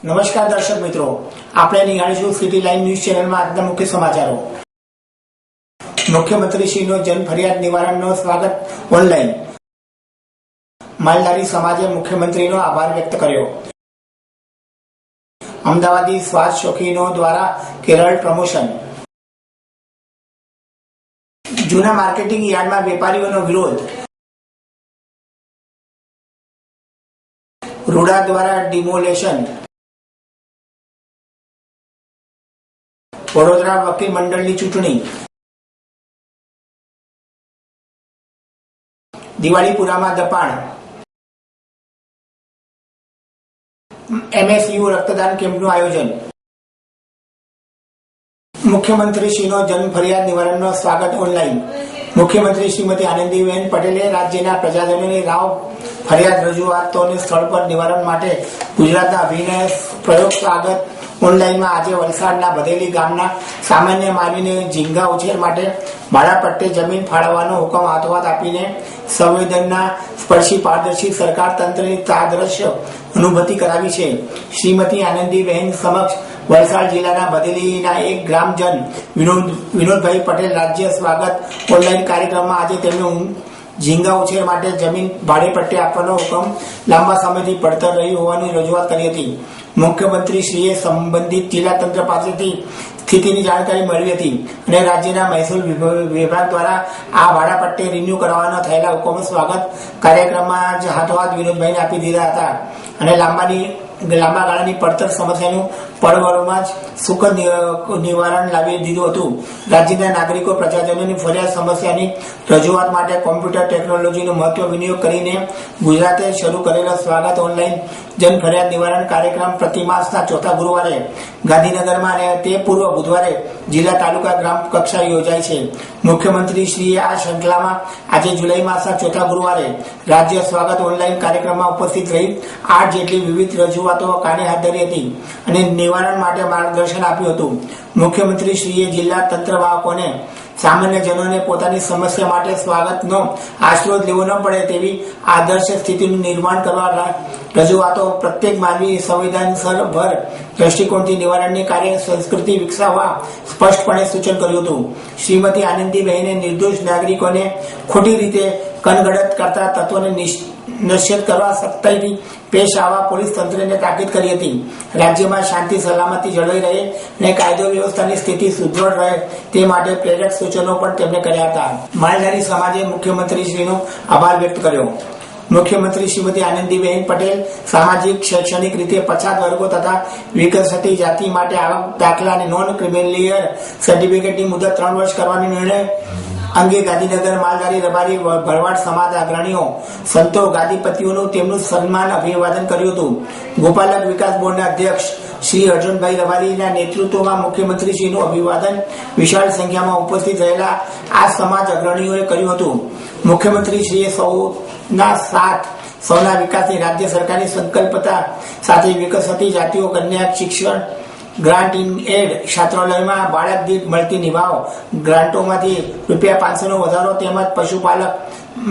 નમસ્કાર દર્શક મિત્રો, આપણે નિહાળીશું સિટી લાઈવ ન્યૂઝ ચેનલમાં આજના મુખ્ય સમાચારો. મુખ્યમંત્રીશ્રીનો જન ફરિયાદ નિવારણનો સ્વાગત ઓનલાઈન. માલધારી સમાજે મુખ્યમંત્રીનો આભાર વ્યક્ત કર્યો. અમદાવાદી શ્વાસ શોખીનો દ્વારા કેરળ પ્રમોશન. જૂના માર્કેટિંગ યાર્ડમાં વેપારીઓનો વિરોધ. રૂડા દ્વારા ડિમોલેશન. વડોદરા વકીલ મંડળની ચૂંટણી. દિવાળીપુરામાં દપાણ. MSU રક્તદાન કેમ્પનું આયોજન. મુખ્યમંત્રીશ્રીનો જન ફરિયાદ નિવારણનો સ્વાગત ઓનલાઈન. મુખ્યમંત્રી શ્રીમતી આનંદીબેન પટેલે રાજ્યના પ્રજાજનોની રાવ ફરિયાદ રજૂઆતોને સ્થળ પર નિવારણ માટે ગુજરાતના અભિનય પ્રયોગ સ્વાગત ઓનલાઈનમાં આજે વલસાડના બધેલી ગામના સામાન્ય માનવીને ઝીંગા ઉછેર માટે ભાડાપટ્ટે જમીન ફાળવવાનો હુકમ હાથોહાથ આપીને સંવેદનના સ્પર્શી પારદર્શી સરકાર તંત્રની તાદ્રશ્ય અનુભૂતિ કરાવી છે. શ્રીમતી આનંદીબહેન સમક્ષ વલસાડ જિલ્લાના બધેલીના એક ગ્રામજન વિનોદભાઈ પટેલ રાજ્ય સ્વાગત ઓનલાઈન કાર્યક્રમમાં આજે તેમનું ઝીંગા ઉછેર માટે જમીન ભાડેપટ્ટે આપવાનો હુકમ લાંબા સમયથી પડતર રહ્યું હોવાની રજૂઆત કરી હતી. મુખ્યમંત્રીશ્રીએ સંબંધિત જિલ્લા તંત્ર પાસેથી સ્થિતિની જાણકારી મેળવી હતી અને રાજ્યના મહેસૂલ વિભાગ દ્વારા આ ભાડાપટ્ટે રિન્યુ કરવાનો થયેલા હુકમ સ્વાગત કાર્યક્રમમાં જ હાથોહાથ વિનોદભાઈને આપી દીધા હતા અને લાંબા ગાળાની પડતર સમસ્યાનું પળવારોમાં જ સુખદ નિવારણ લાવી દીધું હતું. રાજ્યના નાગરિકો પ્રજાજનોની ફરિયાદ સમસ્યાની રજૂઆત માટે કોમ્પ્યુટર ટેકનોલોજીનો મહત્વ વિનિયોગ કરીને ગુજરાતે શરૂ કરેલો સ્વાગત ઓનલાઈન જન ફરિયાદ નિવારણ કાર્યક્રમ પ્રતિ માસના ચોથા ગુરુવારે ગાંધીનગરમાં અને તે પૂર્વ બુધવારે જિલ્લા તાલુકા ગ્રામ કક્ષાએ યોજાય છે. મુખ્યમંત્રીશ્રીએ આ શૃંખલામાં આજે જુલાઈ માસના ચોથા ગુરુવારે રાજ્ય સ્વાગત ઓનલાઈન કાર્યક્રમમાં ઉપસ્થિત રહી 8 જેટલી વિવિધ રજૂઆતો કાને હાથ ધરી હતી અને નિવારણ માટે માર્ગદર્શન આપ્યું હતું. મુખ્યમંત્રીશ્રીએ જિલ્લા તંત્રવાહકોને સામાન્ય જનોને પોતાની સમસ્યા માટે સ્વાગતનો આશરો લેવો ન પડે તેવી આદર્શ સ્થિતિનું નિર્માણ કરવા રજૂઆતો પ્રત્યેક માનવી સંવેદનશીલ દ્રષ્ટિકોણથી નિવારણની કાર્ય સંસ્કૃતિ વિકસાવવા સ્પષ્ટપણે સૂચન કર્યું હતું. શ્રીમતી આનંદીબહેને નિર્દોષ નાગરિકોને ખોટી રીતે કનગડત કરતા તત્વોને નિશ્ચિત કરવા સખ્તાઈથી પેશ આવવા પોલીસ તંત્રને તાકીદ કરી હતી. રાજ્યમાં શાંતિ સલામતી જળવાઈ રહે અને કાયદો વ્યવસ્થાની સ્થિતિ સુદૃઢ રહે તે માટે પ્રેરક સૂચનો પણ તેમણે કર્યા હતા. માલધારી સમાજે મુખ્યમંત્રીશ્રીનો આભાર વ્યક્ત કર્યો. મુખ્યમંત્રી શ્રીમતી આનંદીબેન પટેલ સામાજિક શૈક્ષણિક રીતે પછાત વર્ગો તથા વિકસતી જાતિ માટે આવક દાખલા અને નોન ક્રિમિલિયર સર્ટિફિકેટની મુદત 3 વર્ષ કરવાનો નિર્ણય અંગે ગાંધીનગર માલધારી રબારી ભરવાડ સમાજ અગ્રણીઓ સંતો ગાદીપતિઓનું તેમનું સન્માન અભિવાદન કર્યું હતું. ગોપાલક વિકાસ બોર્ડના અધ્યક્ષ શ્રી અર્જુનભાઈ રબારીના નેતૃત્વમાં મુખ્યમંત્રીશ્રીનું અભિવાદન વિશાળ સંખ્યામાં ઉપસ્થિત રહેલા આ સમાજ અગ્રણીઓએ કર્યું હતું. મુખ્યમંત્રીશ્રીએ સૌના વિકાસની રાજ્ય સરકારની સંકલ્પતા સાથે વિકસતી જાતિઓ કન્યા શિક્ષણ ગ્રાન્ટ ઇન એડ છાત્રાલયમાં બાળક દીઠ મળતી નિભાવ ગ્રાન્ટોમાંથી ₹500 નો વધારો તેમજ પશુપાલક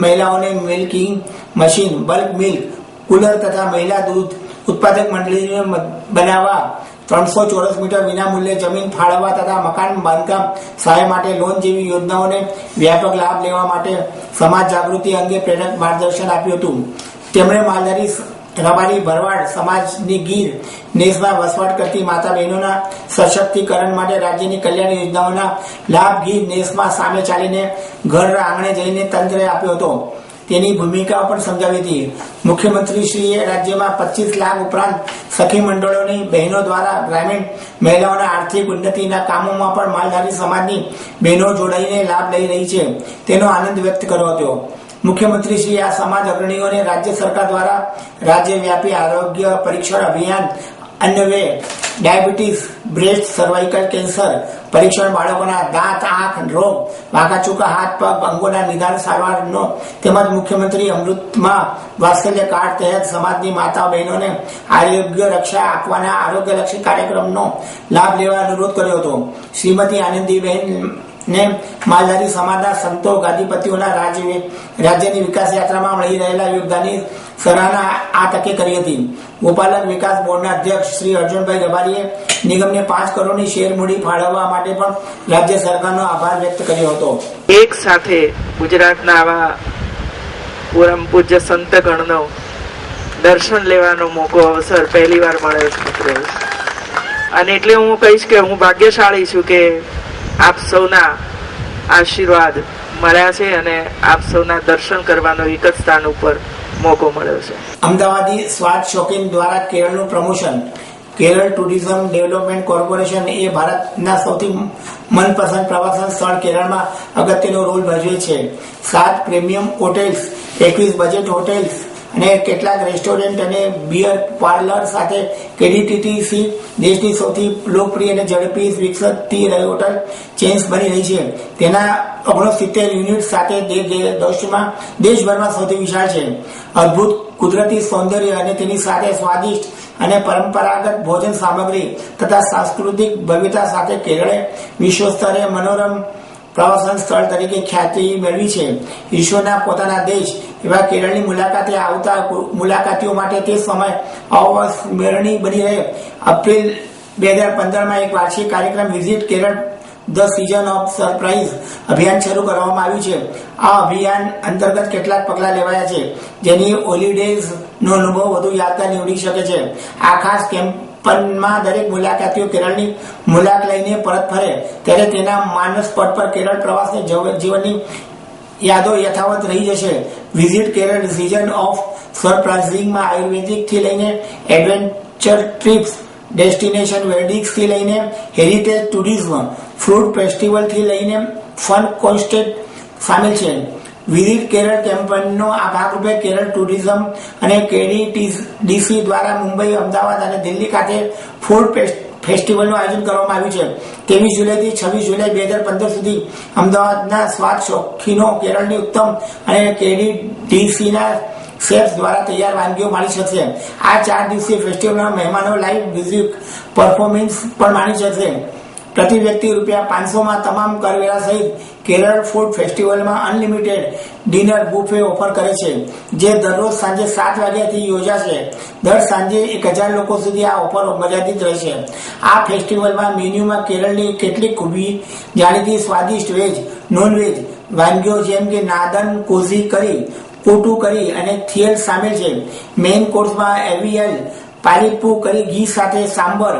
મહિલાઓને milking machine bulk milk cooler તથા મહિલા દૂધ ઉત્પાદક મંડળીને બનાવવા 300 ચોરસ મીટર વિનામૂલ્યે જમીન ફાળવવા તથા મકાન બાંધકામ સહાય માટે લોન જેવી યોજનાઓને વ્યાપક લાભ લેવા માટે સમાજ જાગૃતિ અંગે પ્રેરક માર્ગદર્શન આપ્યું હતું. તેમણે માલધારી રબારી ભરવાડ સમાજની ગીર નેસમાં વસવાટ કરતી માતા બહેનોના સશક્તિકરણ માટે રાજ્યની કલ્યાણ યોજનાઓના લાભ ગીર નેસમાં સામે ચાલીને ઘર આંગણે જઈને તંત્રએ આપ્યો હતો. તેની ભૂમિકા પણ સમજાવી હતી. મુખ્યમંત્રીશ્રીએ રાજ્યમાં 25 લાખ ઉપરાંત સખી મંડળોની બહેનો દ્વારા ગ્રામીણ મહિલાઓના આર્થિક ઉન્નતિના કામોમાં પણ માલધારી સમાજની બહેનો જોડાઈને લાભ લઈ રહી છે તેનો આનંદ વ્યક્ત કર્યો હતો. મુખ્યમંત્રીશ્રીએ આ સમાજ અગ્રણીઓને રાજ્ય સરકાર દ્વારા રાજ્યવ્યાપી આરોગ્ય પરીક્ષણ અભિયાન અન્વયે ડાયાબિટીસ, બ્રેસ્ટ, સર્વાઇકલ કેન્સર પરીક્ષણ, બાળકોના દાંત આંખ રોગ, વાંકાચૂકા હાથ પગ અંગોના નિદાન સારવારનો તેમજ મુખ્યમંત્રી અમૃતમાં વાત્સલ્ય કાર્ડ તહેત સમાજની માતા બહેનોને આરોગ્ય રક્ષા આપવાના આરોગ્યલક્ષી કાર્યક્રમનો લાભ લેવા અનુરોધ કર્યો હતો. શ્રીમતી આનંદીબહેન ને માલધારી સમાજના સંતો ગાદીપતિઓના રાજ્યની વિકાસ યાત્રામાં મળી રહેલા યોગદાનની સરાહના આ તકે કરી હતી. ગોપાલન વિકાસ બોર્ડના અધ્યક્ષ શ્રી અર્જુનભાઈ રબારીએ નિગમને 5 કરોડની શેર મૂડી ફાળવવા માટે પણ રાજ્ય સરકારનો આભાર વ્યક્ત કર્યો હતો. એક સાથે ગુજરાતના આવા પરમ પૂજ્ય સંતગણનો દર્શન લેવાનો મોકો અવસર પહેલીવાર મળ્યો છે મિત્રો. અને એટલે હું કહીશ કે હું ભાગ્યશાળી છું કે આપ સૌના આશીર્વાદ મળ્યા છે અને આપ સૌના દર્શન કરવાનો એક જ સ્થાન ઉપર મોકો મળ્યો છે. અમદાવાદી સ્વાદ શોખીન દ્વારા કેરળનું promotion. Kerala tourism development corporation એ ભારતના સૌથી મનપસંદ પ્રવાસન સ્થળ કેરળમાં અગત્યનો રોલ ભજવે છે. 7 પ્રીમિયમ હોટેલ્સ, 21 બજેટ હોટેલ્સ અને કેટલાક રેસ્ટોરન્ટ અને બિયર પાર્લર સાથે કેડીટીટીસી દેશની સૌથી લોકપ્રિય અને ઝડપી વિકસતી હોટલ ચેઇન્સ બની રહી છે. તેના 69 યુનિટ સાથે દેશભરમાં સૌથી વિશાળ છે. અદ્ભુત કુદરતી સૌંદર્ય અને તેની સાથે સ્વાદિષ્ટ અને પરંપરાગત ભોજન સામગ્રી તથા સાંસ્કૃતિક ભવ્યતા સાથે કેરળે વિશ્વ સ્તરે મનોરમ પ્રવાસન સ્થળ તરીકે ખ્યાતિ મેળવી છે. વિશ્વના પોતાના દેશ એવા કેરળની મુલાકાતે આવતા મુલાકાતીઓ માટે તે સમય અવિસ્મરણીય બની રહે. એપ્રિલ 2015માં એક વાર્ષિક કાર્યક્રમ visit Kerala the season of surprise અભિયાન શરૂ કરવામાં આવ્યું છે. આ અભિયાન અંતર્ગત કેટલાક પગલાં લેવાયા છે જેની હોલિડેઝનો અનુભવ વધુ યાદગાર નીવડી શકે છે. આ ખાસ કેમ્પમાં દરેક મુલાકાતીઓ કેરળની મુલાકાત લઈને પરત ફરે ત્યારે તેના માનસ પટ પર કેરળ પ્રવાસની જીવનની યાદો યથાવત રહી જશે. વિઝિટ કેરળ સિઝન ઓફ સરપ્રાઇઝિંગમાં આયુર્વેદિક થી લઈને એડવેન્ચર ટ્રીપ્સ, ડેસ્ટિનેશન વેડિંગ્સ થી લઈને હેરિટેજ ટુરિઝમ, ફ્રૂટ ફેસ્ટિવલ થી લઈને ફન કોન્સેપ્ટ સામેલ છે. વિઝિટ કેરળ કેમ્પેનનો આ ભાગરૂપે કેરળ ટુરિઝમ અને કેડીટીડીસી દ્વારા મુંબઈ, અમદાવાદ અને દિલ્હી ખાતે ફૂડ ફેસ્ટિવલનું આયોજન કરવામાં આવ્યું છે. 23 જુલાઈથી 26 જુલાઈ 2015 સુધી અમદાવાદના સ્વાદ શોખીનો કેરળની ઉત્તમ અને કેડીટીડીસીના શેફ્સ દ્વારા તૈયાર વાનગીઓ માણી શકશે. આ 4 દિવસીય ફેસ્ટિવલમાં મહેમાનો લાઈવ મ્યુઝિક પરફોર્મન્સ પણ માણી શકશે. પ્રતિ વ્યક્તિ ₹500માં તમામ કરવેરા સહિત કેરળ ફૂડ ફેસ્ટિવલમાં અનલિમિટેડ ડિનર બુફે ઓફર કરે છે જે દરરોજ સાંજે 7 વાગ્યાથી યોજાશે. દર સાંજે 1000 લોકો સુધી આ ઓફર મર્યાદિત રહેશે. આ ફેસ્ટિવલમાં મેન્યુમાં કેરળની કેટલીક ખૂબી જાણીતી સ્વાદિષ્ટ વેજ, નોન વેજ વાનગીઓ જેમ કે નાદન કોઝી કરી, કોટુ કરી અને થિયલ સામેલ છે. મેઇન કોર્સમાં એવિયલ પારીપુ કરી ઘી સાથે સાંબર,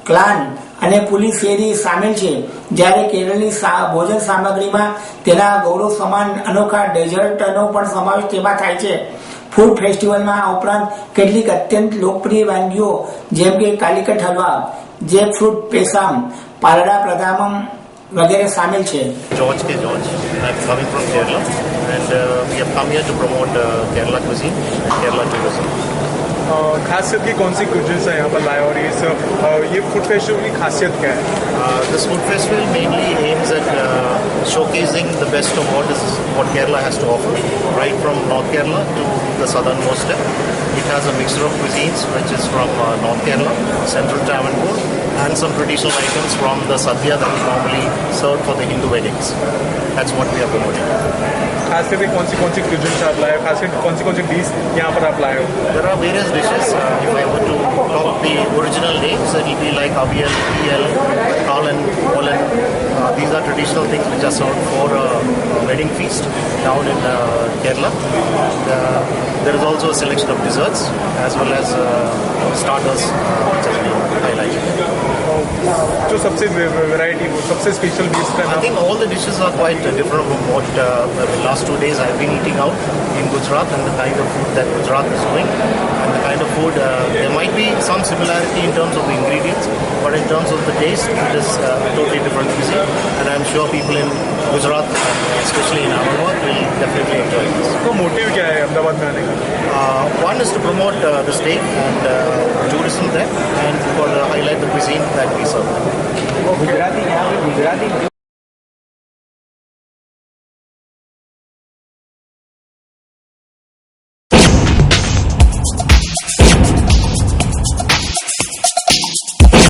ક્લાન અને પુલિસેરી સામેલ છે. જ્યારે કેરળની ભોજન સામગ્રીમાં તેના ગૌરવ સમાન અનોખા ડેઝર્ટનો પણ સમાવેશ તેમાં થાય છે. ફૂડ ફેસ્ટિવલમાં આ ઉપરાંત કેટલીક અત્યંત લોકપ્રિય વાનગીઓ જેમ કે કાલિકટ હલવા, જેકફ્રૂટ પેસામ, પારડા પ્રધામમ વગેરે સામેલ છે. George K. George. I'm coming from Kerala and we have come here to promote Kerala cuisine and Kerala tourism. खास करके कौन सी कुजिन्स है यहाँ पर लाए और ये फूड फेस्टिवल की खासियत क्या है? This food festival mainly aims at showcasing the best of what Kerala has to offer, right from North Kerala to the southernmost tip. It has a mixture of cuisines which is from North Kerala, Central Travancore, and some traditional items from the sadhya that is normally served for the Hindu weddings. That's what we are promoting. खास करके कौन सी cuisines आप लाए हो, खास करके कौन सी dish यहाँ पर आप लाए हो? There are various dishes. If I were to talk the original names, it will be like avial, eel, kalan, olan. These are traditional things which are served for a wedding feast down in Kerala. There is also a selection of desserts as well as starters which has been highlighted. जो सबसे variety सबसे special dish का I नाम? think all the dishes are quite different from what the last 2 days I've been eating out in Gujarat and the kind of food that Gujarat is doing and the kind of food there might be some similarity in terms of the ingredients, but in terms of the taste it is totally different cuisine and I'm sure people in Gujarat, especially in Ahmedabad, will definitely enjoy this. तो motive क्या है अहमदाबाद में आने का? One is to promote the state and tourism there and for highlight the cuisine that we serve. Gujarati यहाँ पे गुजराती